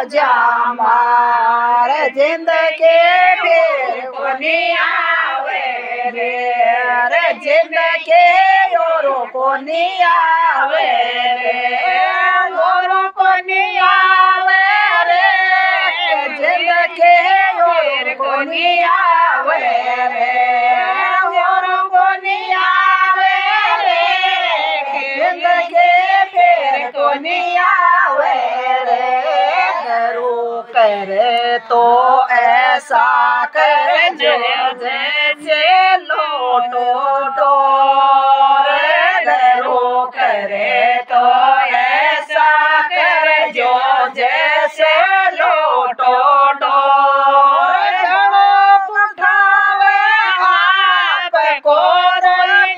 मोजा मार जिंदगी फिर कोनी आवे रे जिंदगी और कोनी आवे रे और कोनी आवे रे जिंदगी और कोनी आवे रे और कोनी आवे रे जिंदगी फिर कोनी आवे रे करो करे तो ऐसा कर जो जैसे लोटो डोर करो करे तो ऐसा कर जो जैसे लोटो डोर गड़प उठावे आप को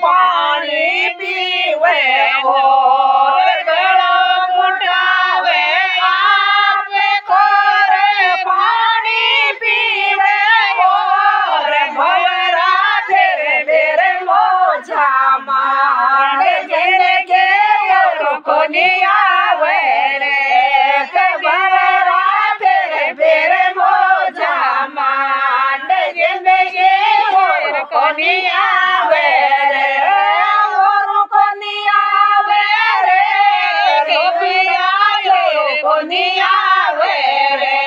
पानी पीवे और गड़प उठावे आप को पानी पीवे और भवरा फिर मोजा मार जिंदगी और कोनी आवे रे भवरा फिर मोजा मार जिंदगी और कोनी आवे रे और कोनी आवे रे लोबिया कोनी आवे रे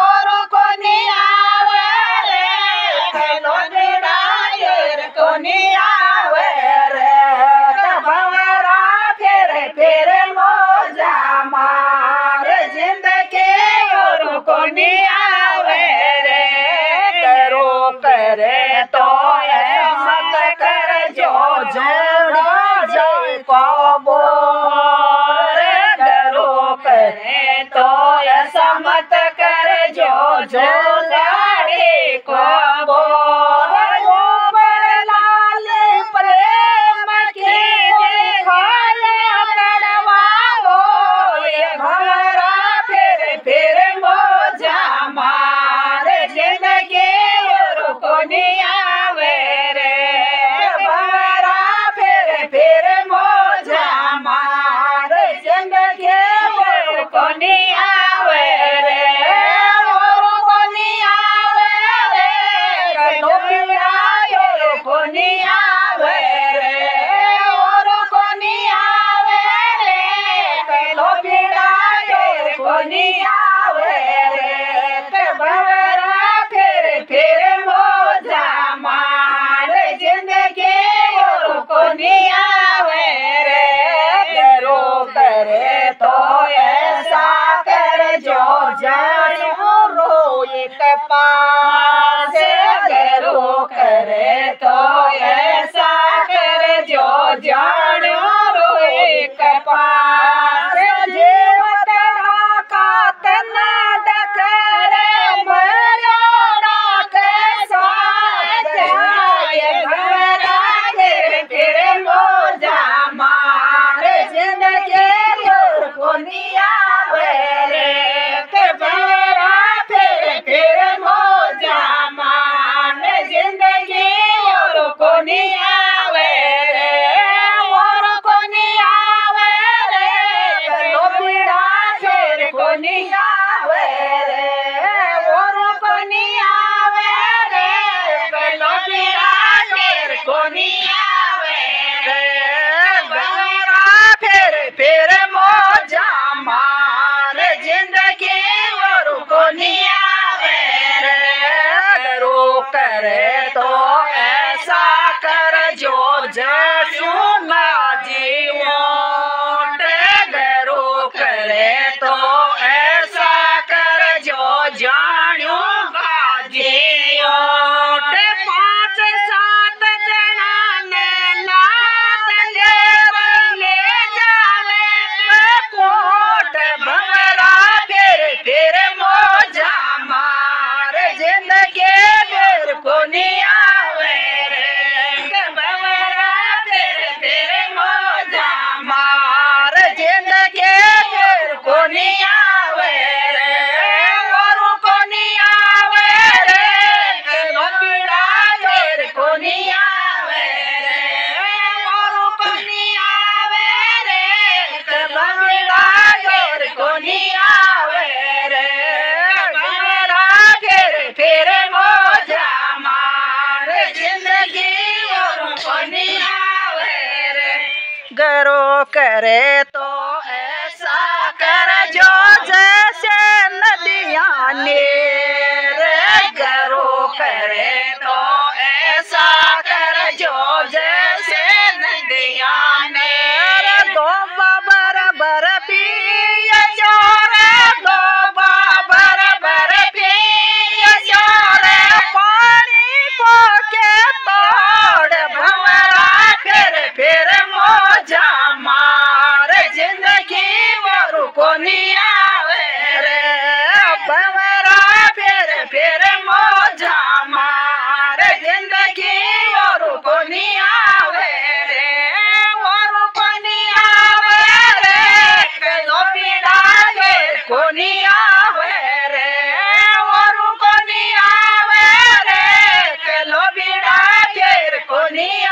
और कोनी आवे रे लोबिया कोनी आवे रे भवरा फिर मोजा मार जिंदगी और कोनी आवे रे करो करे तो मत कर जो जोड़ो जो को बोल करो करे तो ऐसा मत कर जो जो लाड़ी को बोल ऊपर लाल प्रेम की खाल कड़वाओ ये भवरा फिर मोजा मार जिंदगी और कोनी आवे रे भवरा फिर मोजा मार जिंदगी और कोनी आवे रे और कोनी आवे रे लोबिया और कोनी आवे रे और कोनी आवे रे लोबिया और कोनी आवे रे भवरा फिर मोजा मार जिंदगी और कोनी आवे रे करो करे तो ऐसा कर जो जानो रोए कपास करो करे तो ऐसा कर जो जानो रोए कपास जीव तड़ा का तना डकरे मरोड़ा के साथ जाए भवरा फिर मोजा मार जिंदगी और कोनी आवे रे भवरा फिर मोजा मार जिंदगी और कोनी आवे रे और कोनी आवे रे लोबिया फिर कोनी आवे रे और कोनी आवे रे लोबिया फिर कोनी आवे रे भवरा फिर मोजा मार जिंदगी और कोनी आवे रे करो करे तो ऐसा कर जो जैसू ना जीवो गरो करे तो ऐसा कर जो जानो गाजियो 5-7 जना ने लाद ले जावे कोट भवरा फिर मोजा मार जिंदगी फिर कोनी आवे रे भवरा फिर मोजा मार जिंदगी फिर कोनी आवे रे और कोनी आवे रे लोबिया फिर कोनी आवे रे और कोनी आवे रे लोबिया फिर कोनी आवे रे करो करे तो ऐसा कर जो जैसे नदियाँ नीर करो करे तो ऐसा कर जो जैसे नदियाँ नीर दो बराबर पिए जोरे दो बराबर पिए जोरे पानी को के तोड़ भंवरा फिर मौजा मार जिंदगी मोरू को नहीं आवे रे भंवरा फिर मौजा मार जिंदगी मोरू को नहीं आवे रे मोरू को नहीं आवे रे कलो पीड़ा को नहीं आवे रे मोरू को नहीं आवे रे कलो पीड़ा को नहीं